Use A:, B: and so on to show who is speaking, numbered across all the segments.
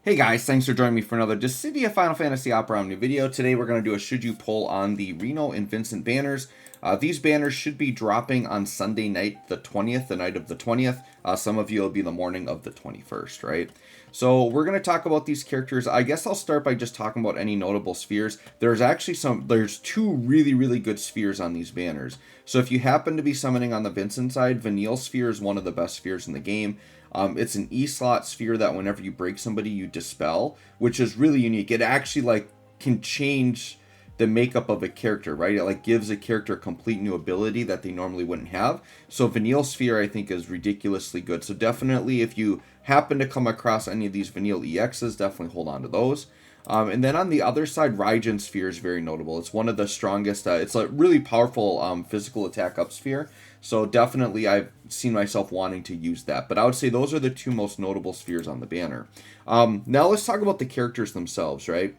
A: Hey guys, thanks for joining me for another Dissidia Final Fantasy Opera Omni video. Today we're going to do a Should You poll on the Reno and Vincent banners. These banners should be dropping on Sunday night the 20th, the night of the 20th. Some of you will be the morning of the 21st, right? So we're going to talk about these characters. I guess I'll start by just talking about any notable spheres. There's two really good spheres on these banners. So if you happen to be summoning on the Vincent side, Vanille Sphere is one of the best spheres in the game. It's an E-slot sphere that whenever you break somebody, you dispel, which is really unique. It actually can change the makeup of a character, right? It gives a character a complete new ability that they normally wouldn't have. So Vanille Sphere, I think, is ridiculously good. So definitely, if you happen to come across any of these Vanille EXs, definitely hold on to those. And then on the other side, Raijin Sphere is very notable. It's one of the strongest. It's a really powerful physical attack up sphere. So definitely I've seen myself wanting to use that. But I would say those are the two most notable spheres on the banner. Now let's talk about the characters themselves, right?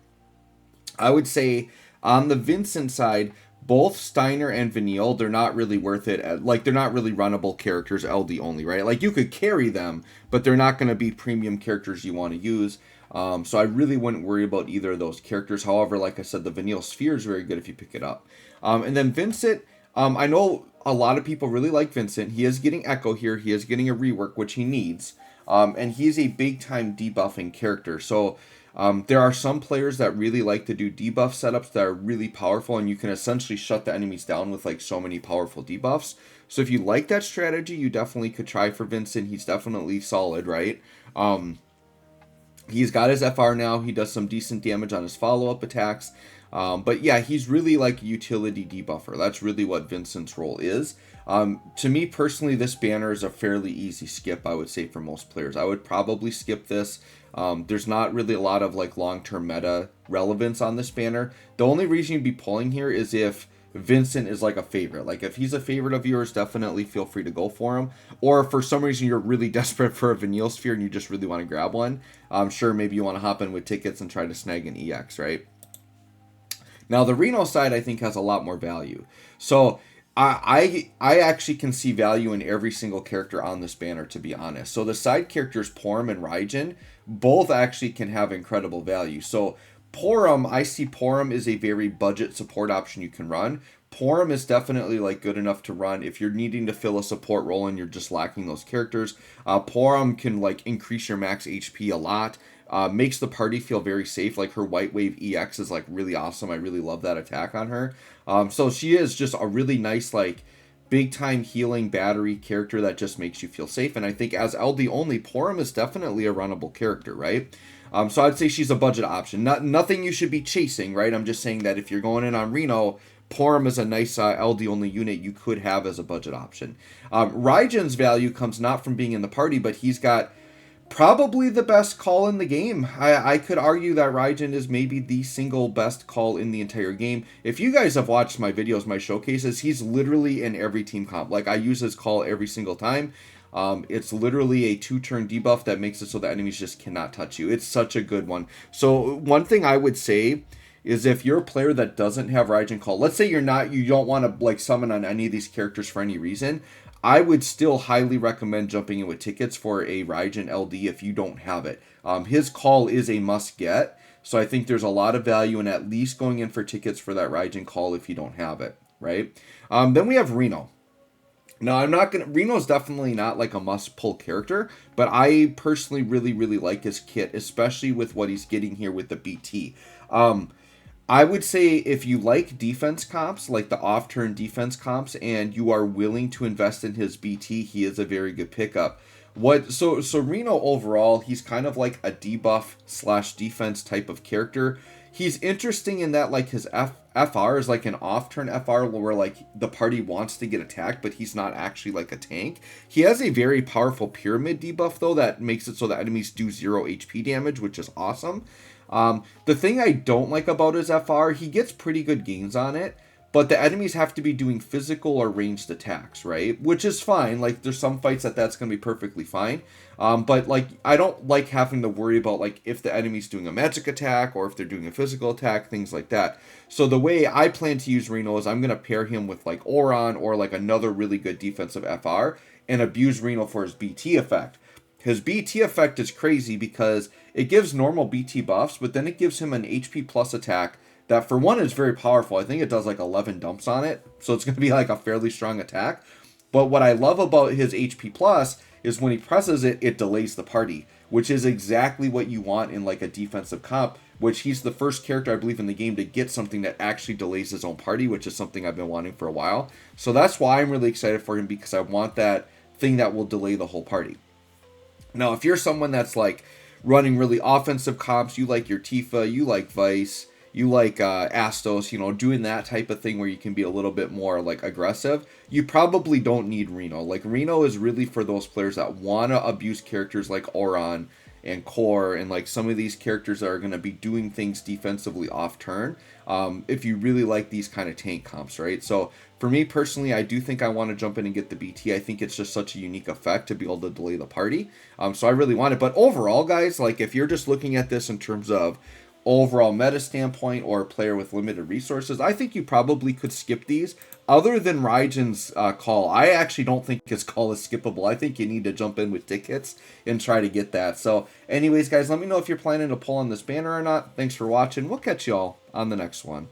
A: I would say on the Vincent side, both Steiner and Vanille, they're not really worth it. They're not really runnable characters, LD only, right? You could carry them, but they're not going to be premium characters you want to use. So I really wouldn't worry about either of those characters. However, like I said, the Vanille Sphere is very good if you pick it up. And then Vincent, I know a lot of people really like Vincent. He is getting Echo here. He is getting a rework, which he needs. And he's a big-time debuffing character. So there are some players that really like to do debuff setups that are really powerful, and you can essentially shut the enemies down with so many powerful debuffs. So if you like that strategy, you definitely could try for Vincent. He's definitely solid, right? He's got his FR now. He does some decent damage on his follow-up attacks. But yeah, he's really like a utility debuffer. That's really what Vincent's role is. To me personally, this banner is a fairly easy skip, I would say, for most players. I would probably skip this. There's not really a lot of long-term meta relevance on this banner. The only reason you'd be pulling here is if Vincent is a favorite. If he's a favorite of yours, definitely feel free to go for him. Or if for some reason you're really desperate for a Vanille Sphere and you just really want to grab one, I'm sure maybe you want to hop in with tickets and try to snag an EX, right? Now the Reno side, I think, has a lot more value. So I actually can see value in every single character on this banner, to be honest. So the side characters, Porum and Raijin, both actually can have incredible value. So Porum, I see Porum is a very budget support option you can run. Porum is definitely good enough to run if you're needing to fill a support role and you're just lacking those characters. Porum can increase your max HP a lot. Makes the party feel very safe. Her White Wave EX is really awesome. I really love that attack on her. So she is just a really nice big time healing battery character that just makes you feel safe. And I think as LD only, Porum is definitely a runnable character, right? So I'd say she's a budget option. Nothing you should be chasing, right? I'm just saying that if you're going in on Reno, Porum is a nice LD only unit you could have as a budget option. Raijin's value comes not from being in the party, but he's got probably the best call in the game. I could argue that Raijin is maybe the single best call in the entire game. If you guys have watched my videos, my showcases, he's literally in every team comp. I use his call every single time. It's literally a 2-turn debuff that makes it so the enemies just cannot touch you. It's such a good one. So one thing I would say is if you're a player that doesn't have Raijin call, let's say you don't want to summon on any of these characters for any reason, I would still highly recommend jumping in with tickets for a Raijin LD if you don't have it. His call is a must get, so I think there's a lot of value in at least going in for tickets for that Raijin call if you don't have it, right? Then we have Reno. Now, Reno's definitely not a must-pull character, but I personally really like his kit, especially with what he's getting here with the BT. I would say if you like defense comps, the off-turn defense comps, and you are willing to invest in his BT, he is a very good pickup. So Reno overall, he's kind of a debuff / defense type of character. He's interesting in that his FR is an off-turn FR where the party wants to get attacked, but he's not actually a tank. He has a very powerful pyramid debuff though that makes it so the enemies do 0 HP damage, which is awesome. The thing I don't like about his FR, he gets pretty good gains on it, but the enemies have to be doing physical or ranged attacks, right? Which is fine. There's some fights that's going to be perfectly fine. But I don't like having to worry about if the enemy's doing a magic attack or if they're doing a physical attack, things like that. So the way I plan to use Reno is I'm going to pair him with Oron or another really good defensive FR and abuse Reno for his BT effect. his BT effect is crazy because it gives normal BT buffs, but then it gives him an HP plus attack that for one is very powerful. I think it does like 11 dumps on it, so it's going to be like a fairly strong attack. But what I love about his HP plus is when he presses it, it delays the party, which is exactly what you want in like a defensive comp, which he's the first character I believe in the game to get something that actually delays his own party, which is something I've been wanting for a while. So that's why I'm really excited for him, because I want that thing that will delay the whole party. Now, if you're someone that's like running really offensive comps, you like your Tifa, you like Vice, you like Astos, you know, doing that type of thing where you can be a little bit more like aggressive, you probably don't need Reno. Like Reno is really for those players that want to abuse characters like Oron and Core and like some of these characters that are going to be doing things defensively off turn. If you really like these kind of tank comps, right? So for me personally, I do think I want to jump in and get the BT. I think it's just such a unique effect to be able to delay the party. So I really want it. But overall, guys, like if you're just looking at this in terms of overall meta standpoint or a player with limited resources, I think you probably could skip these. Other than Raijin's call, I actually don't think his call is skippable. I think you need to jump in with tickets and try to get that. So anyways, guys, let me know if you're planning to pull on this banner or not. Thanks for watching. We'll catch y'all on the next one.